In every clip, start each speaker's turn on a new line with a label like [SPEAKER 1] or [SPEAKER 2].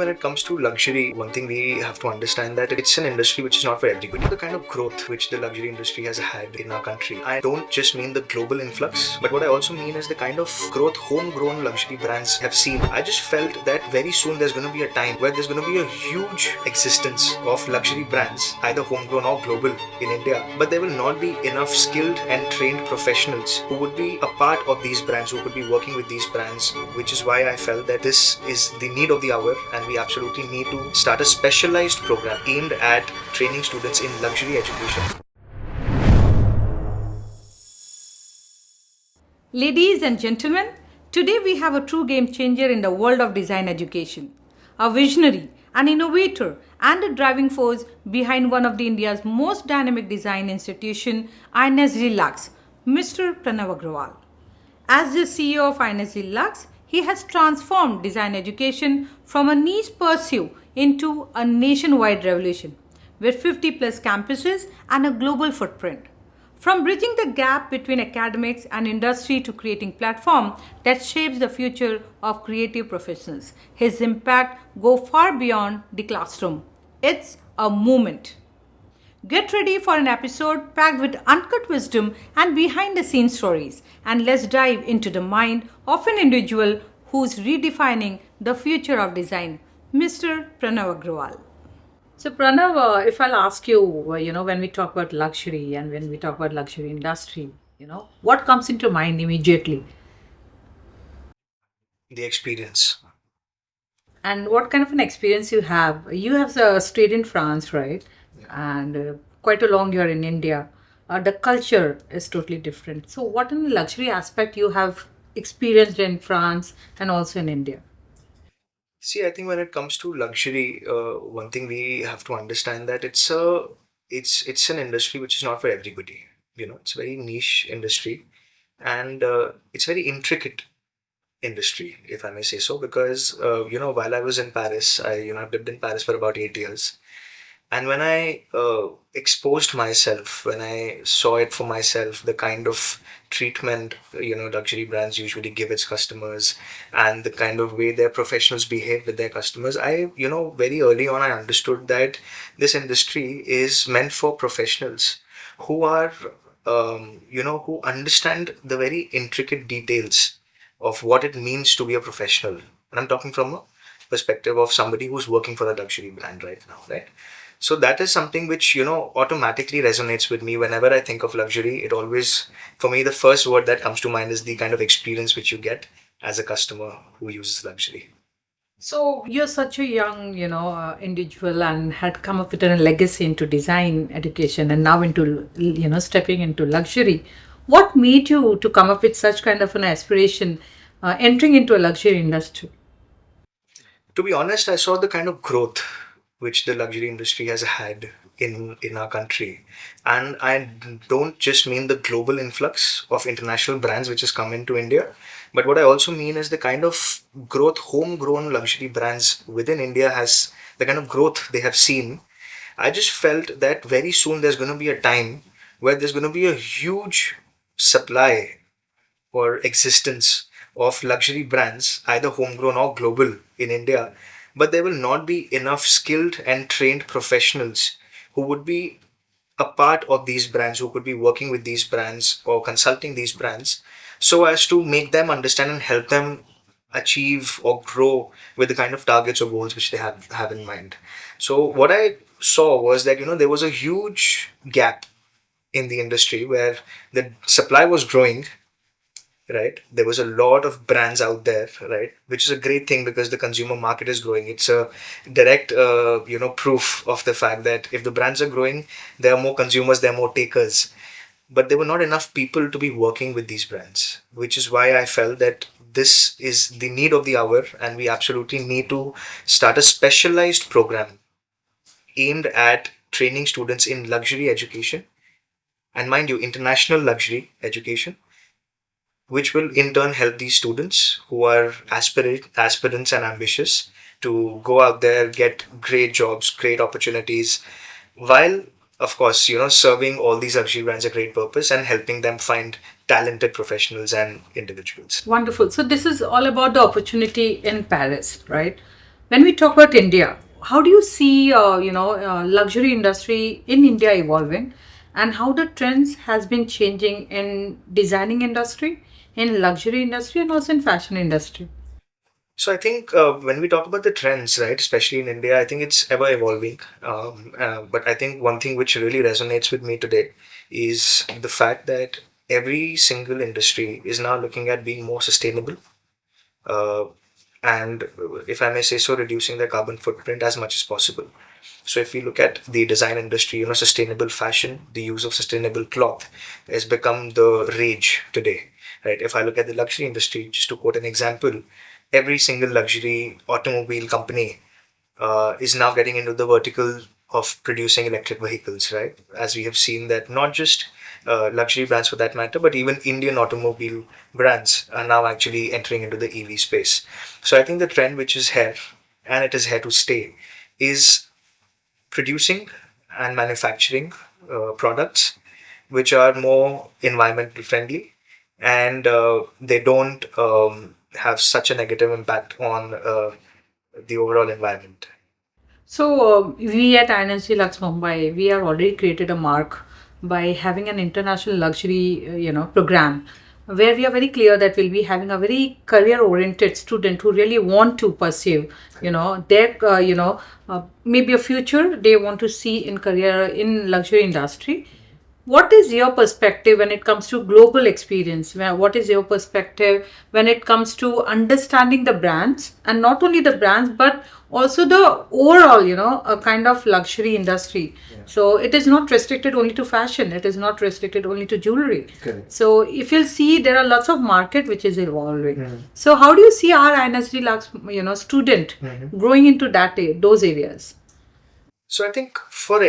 [SPEAKER 1] When it comes to luxury, one thing we have to understand that it's an industry which is not for everybody. The kind of growth which the luxury industry has had in our country, I don't just mean the global influx, but what I also mean is the kind of growth homegrown luxury brands have seen. I just felt that very soon there's going to be a time where there's going to be a huge existence of luxury brands, either homegrown or global in India, but there will not be enough skilled and trained professionals who would be a part of these brands, who could be working with these brands, which is why I felt that this is the need of the hour and we absolutely need to start a specialized program aimed at training students in luxury education.
[SPEAKER 2] Ladies and gentlemen, today we have a true game changer in the world of design education. A visionary, an innovator, and a driving force behind one of the India's most dynamic design institution, INSD Luxe, Mr. Pranav Aggarwall. As the CEO of INSD Luxe, he has transformed design education from a niche pursuit into a nationwide revolution with 50 plus campuses and a global footprint. From bridging the gap between academics and industry to creating platform that shapes the future of creative professionals, his impact goes far beyond the classroom. It's a movement. Get ready for an episode packed with uncut wisdom and behind the scenes stories. And let's dive into the mind of an individual who's redefining the future of design, Mr. Pranav Aggarwall. So, Pranav, if I'll ask you, when we talk about luxury and when we talk about luxury industry, what comes into mind immediately?
[SPEAKER 1] The experience.
[SPEAKER 2] And what kind of an experience you have? You have stayed in France, right? And quite along you're in India. The culture is totally different. So, what in the luxury aspect you have experienced in France and also in India?
[SPEAKER 1] See, I think when it comes to luxury, one thing we have to understand that it's an industry which is not for everybody. It's a very niche industry, and it's very intricate industry, if I may say so, because while I was in Paris, I've lived in Paris for about 8 years. And when I exposed myself, when I saw it for myself, the kind of treatment, luxury brands usually give its customers and the kind of way their professionals behave with their customers, very early on, I understood that this industry is meant for professionals who are, who understand the very intricate details of what it means to be a professional. And I'm talking from a perspective of somebody who's working for a luxury brand right now, right? So that is something which, automatically resonates with me whenever I think of luxury. It always, for me, the first word that comes to mind is the kind of experience which you get as a customer who uses luxury.
[SPEAKER 2] So you're such a young, individual and had come up with a legacy into design education and now into, stepping into luxury. What made you to come up with such kind of an aspiration, entering into a luxury industry?
[SPEAKER 1] To be honest, I saw the kind of growth which the luxury industry has had in our country. And I don't just mean the global influx of international brands which has come into India, but what I also mean is the kind of growth homegrown luxury brands within India has, the kind of growth they have seen. I just felt that very soon there's going to be a time where there's going to be a huge supply or existence of luxury brands, either homegrown or global in India, but there will not be enough skilled and trained professionals who would be a part of these brands, who could be working with these brands or consulting these brands, so as to make them understand and help them achieve or grow with the kind of targets or goals which they have in mind. So what I saw was that there was a huge gap in the industry where the supply was growing, right? There was a lot of brands out there, right? Which is a great thing because the consumer market is growing. It's a direct, proof of the fact that if the brands are growing, there are more consumers, there are more takers. But there were not enough people to be working with these brands, which is why I felt that this is the need of the hour and we absolutely need to start a specialized program aimed at training students in luxury education, and mind you, international luxury education, which will in turn help these students who are aspirants and ambitious to go out there, get great jobs, great opportunities, while of course, serving all these luxury brands a great purpose and helping them find talented professionals and individuals.
[SPEAKER 2] Wonderful. So this is all about the opportunity in Paris, right? When we talk about India, how do you see luxury industry in India evolving, and how the trends has been changing in designing industry, in luxury industry, and also in fashion industry?
[SPEAKER 1] So I think when we talk about the trends, right, especially in India, I think it's ever evolving. But I think one thing which really resonates with me today is the fact that every single industry is now looking at being more sustainable, uh, and if I may say so, reducing their carbon footprint as much as possible. So if we look at the design industry, sustainable fashion, the use of sustainable cloth has become the rage today, right? If I look at the luxury industry, just to quote an example, every single luxury automobile company is now getting into the vertical of producing electric vehicles, right? As we have seen that not just luxury brands for that matter, but even Indian automobile brands are now actually entering into the EV space. So I think the trend which is here, and it is here to stay, is producing and manufacturing products which are more environmental friendly, and they don't have such a negative impact on the overall environment.
[SPEAKER 2] So we at INSD Lux Mumbai, we have already created a mark by having an international luxury, program, where we are very clear that we'll be having a very career-oriented student who really want to pursue, their, maybe a future they want to see in career in luxury industry. What is your perspective when it comes to global experience? What is your perspective when it comes to understanding the brands, and not only the brands but also the overall, a kind of luxury industry? So it is not restricted only to fashion. It is not restricted only to jewelry.
[SPEAKER 1] Correct.
[SPEAKER 2] So if you'll see, there are lots of market which is evolving. So how do you see our INSD Lux, student growing into those areas?
[SPEAKER 1] So I think for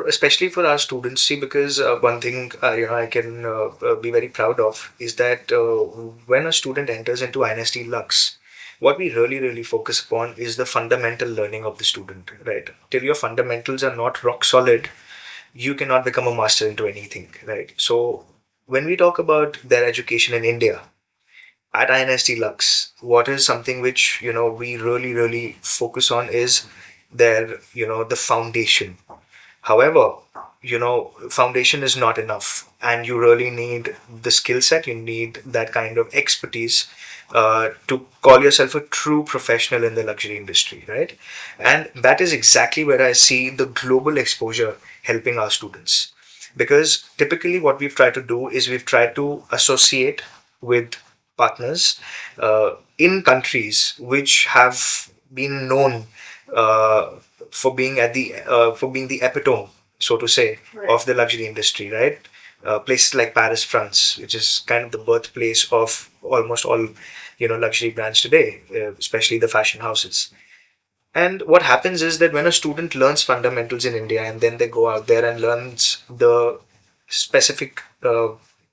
[SPEAKER 1] especially for our students, see, because one thing I can be very proud of is that when a student enters into INST Lux, what we really focus upon is the fundamental learning of the student, right? Till your fundamentals are not rock solid, you cannot become a master into anything, right? So when we talk about their education in India at INST Lux, what is something which we really focus on is their the foundation. However, foundation is not enough, and you really need the skill set. You need that kind of expertise to call yourself a true professional in the luxury industry, right? And that is exactly where I see the global exposure helping our students. Because typically, what we've tried to do is we've tried to associate with partners in countries which have been known uh, for being the epitome, so to say, of the luxury industry, right? Places like Paris, France, which is kind of the birthplace of almost all luxury brands today, especially the fashion houses. And what happens is that when a student learns fundamentals in India and then they go out there and learns the specific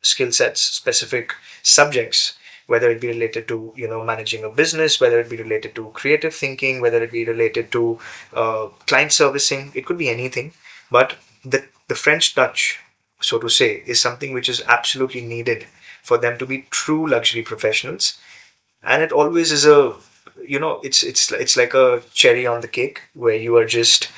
[SPEAKER 1] skill sets, specific subjects, whether it be related to managing a business, whether it be related to creative thinking, whether it be related to client servicing, it could be anything. But the French touch, so to say, is something which is absolutely needed for them to be true luxury professionals. And it always is a it's like a cherry on the cake where you are just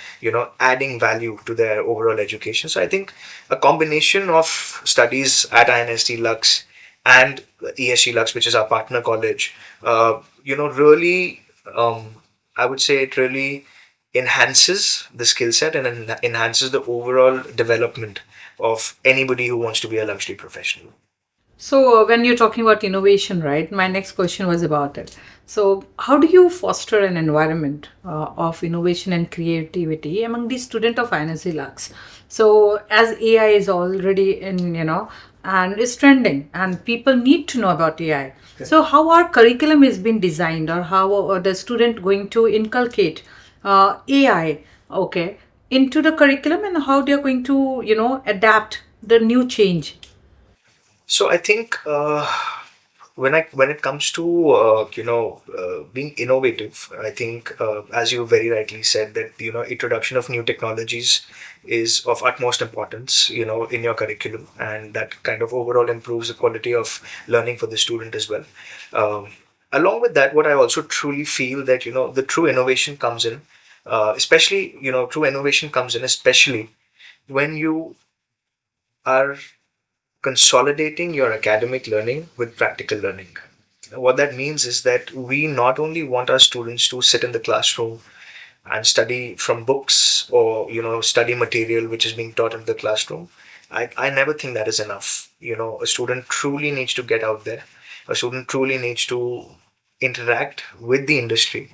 [SPEAKER 1] adding value to their overall education. So I think a combination of studies at INSD Lux and ESG Lux, which is our partner college, really, I would say it really enhances the skill set and enhances the overall development of anybody who wants to be a luxury professional.
[SPEAKER 2] So, when you're talking about innovation, right? My next question was about it. So, how do you foster an environment of innovation and creativity among the student of INSC Lux? So, as AI is already in, and is trending, and people need to know about AI. So, how our curriculum is being designed, or how the student going to inculcate AI, okay, into the curriculum, and how they are going to, adapt the new change.
[SPEAKER 1] So I think when it comes to being innovative, I think as you very rightly said that introduction of new technologies is of utmost importance in your curriculum, and that kind of overall improves the quality of learning for the student as well. Um, Along with that, what I also truly feel that, the true innovation comes in, especially, true innovation comes in, especially when you are consolidating your academic learning with practical learning. What that means is that we not only want our students to sit in the classroom and study from books, or study material which is being taught in the classroom. I never think that is enough. A student truly needs to get out there. A student truly needs to interact with the industry,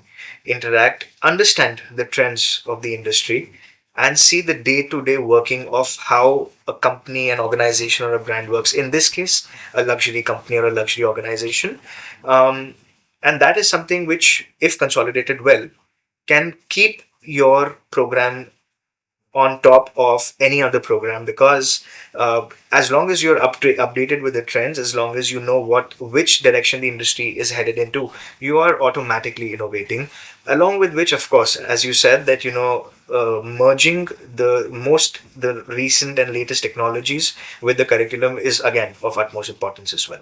[SPEAKER 1] understand the trends of the industry, and see the day-to-day working of how a company, an organization, or a brand works. In this case, a luxury company or a luxury organization. um, and that is something which, if consolidated well, can keep your program on top of any other program, because as long as you're updated with the trends, as long as you know which direction the industry is headed into, you are automatically innovating. Along with which, of course, as you said, that merging the recent and latest technologies with the curriculum is again of utmost importance as well.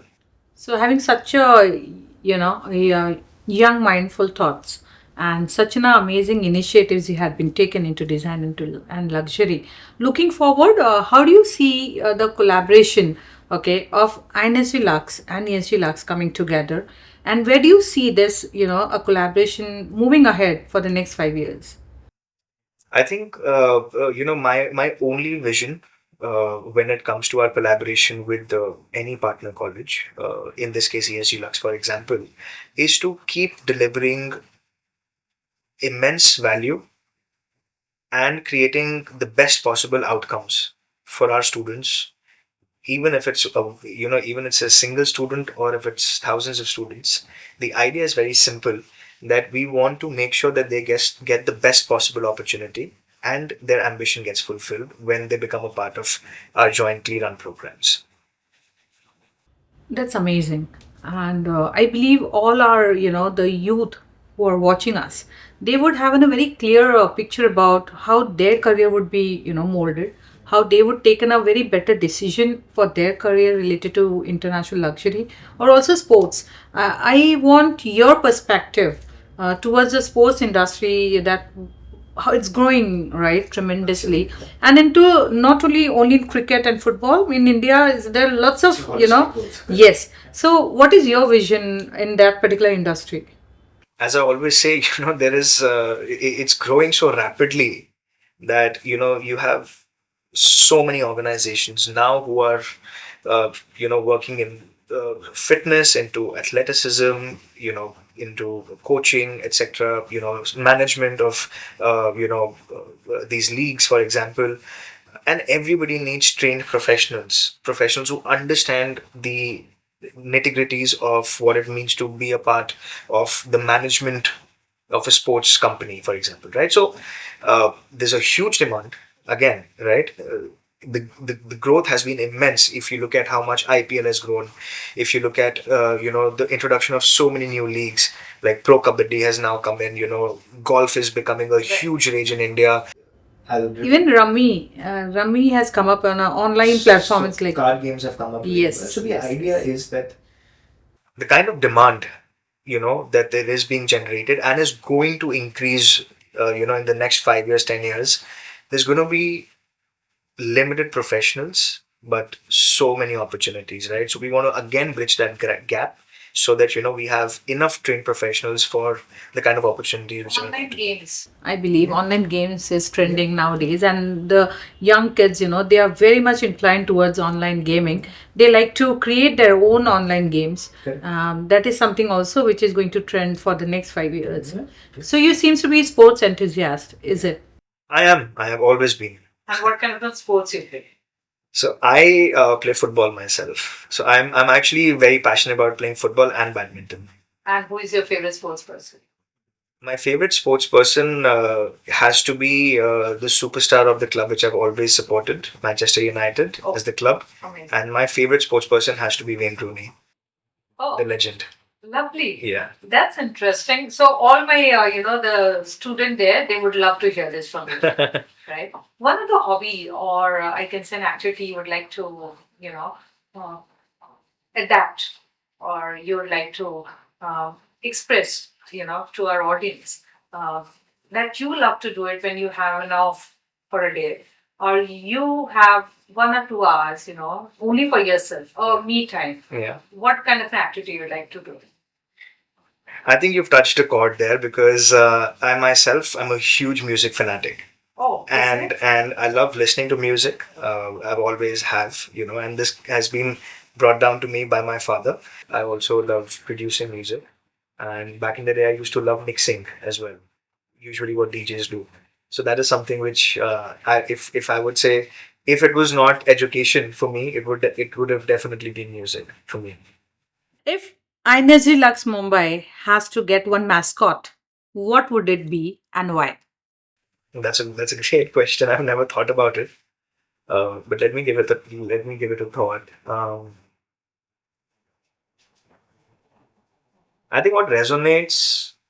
[SPEAKER 2] So having such a young mindful thoughts and such an amazing initiatives you have been taken into design and luxury. Looking forward, how do you see the collaboration, okay, of INSD Lux and ESG Lux coming together, and where do you see this, a collaboration moving ahead for the next 5 years?
[SPEAKER 1] I think my only vision when it comes to our collaboration with any partner college, in this case ESG Lux, for example, is to keep delivering immense value and creating the best possible outcomes for our students, even if even it's a single student or if it's thousands of students. The idea is very simple, that we want to make sure that they get the best possible opportunity, and their ambition gets fulfilled when they become a part of our jointly run programs.
[SPEAKER 2] That's amazing. And I believe all our, the youth who are watching us, they would have a very clear picture about how their career would be, molded, how they would taken a very better decision for their career related to international luxury or also sports. I want your perspective towards the sports industry, that how it's growing right tremendously, and into not only in cricket and football in India, is there lots of yes. So what is your vision in that particular industry?
[SPEAKER 1] As I always say, there is it's growing so rapidly that you have so many organizations now who are working in fitness, into athleticism, into coaching, etc. Management of these leagues, for example. And everybody needs trained professionals who understand the nitty gritties of what it means to be a part of the management of a sports company, for example, right? So there's a huge demand again, right? The growth has been immense. If you look at how much IPL has grown, if you look at the introduction of so many new leagues, like Pro Kabaddi has now come in. Golf is becoming a huge rage in India. Even Rummy has come up on an online platform. It's like card games have come up. Yes. So the idea is that the kind of demand, that there is being generated and is going to increase, in the next 5 years, 10 years. There's going to be limited professionals, but so many opportunities, right? So we want to again bridge that gap, so that we have enough trained professionals for the kind of opportunities which online games. I believe online games is trending nowadays, and the young kids, they are very much inclined towards online gaming. They like to create their own online games. Correct. That is something also which is going to trend for the next 5 years. Mhm. So you seems to be sports enthusiast, is it? I am. I have always been. And what kind of sports you play? So I play football myself. So I'm actually very passionate about playing football and badminton. And who is your favorite sports person? My favorite sports person has to be the superstar of the club which I've always supported, Manchester United, as the club. Amazing. And my favorite sports person has to be Wayne Rooney, the legend. Lovely. Yeah. That's interesting. So all my, the student there, they would love to hear this from you, right? One of the hobby, or I can say an activity you would like to, uh, adapt, or you would like to uh,
[SPEAKER 2] express, to our audience, uh, that you love to do it when you have an off for a day, or you have 1 or 2 hours, only for yourself or me time.
[SPEAKER 1] Yeah.
[SPEAKER 2] What kind of an activity you like to do?
[SPEAKER 1] I think you've touched a chord there because I myself am a huge music fanatic.
[SPEAKER 2] Oh,
[SPEAKER 1] And I love listening to music. I've always have, and this has been brought down to me by my father. I also love producing music, and back in the day, I used to love mixing as well. Usually, what DJs do. So that is something which, if I would say, if it was not education for me, it would have definitely been music for me. If INSD Luxe Mumbai has to get one mascot, what would it be and why? That's a great question. I've never thought about it. But let me give it a thought. I think uh, what resonates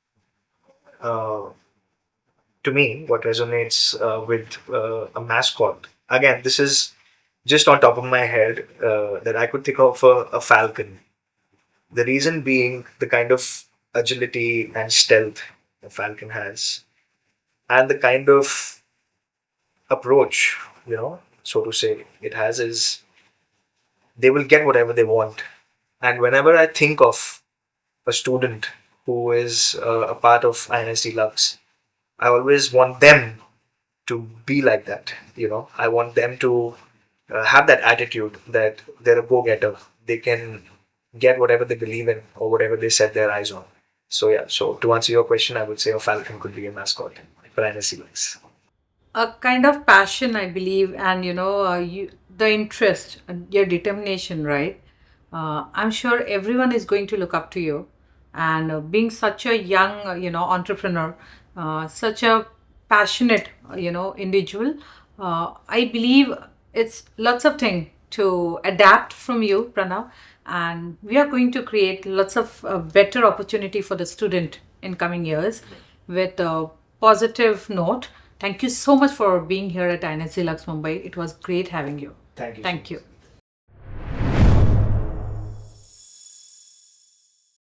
[SPEAKER 1] with a mascot. Again, this is just on top of my head that I could think of a falcon. The reason being the kind of agility and stealth a falcon has, and the kind of approach, so to say, it has is they will get whatever they want. And whenever I think of a student who is a part of INSD Lux, I always want them to be like that. I want them to have that attitude that they're a go-getter. They can get whatever they believe in or whatever they set their eyes on. So yeah, so to answer your question, I would say a falcon could be a mascot for INSD Lux. A kind of passion, I believe, and the interest and your determination, right? I'm sure everyone is going to look up to you, and being such a young, entrepreneur, such a passionate, individual. I believe it's lots of things to adapt from you, Pranav, and we are going to create lots of better opportunity for the student in coming years with a positive note. Thank you so much for being here at INSD Lux Mumbai. It was great having you. Thank you. Thank you.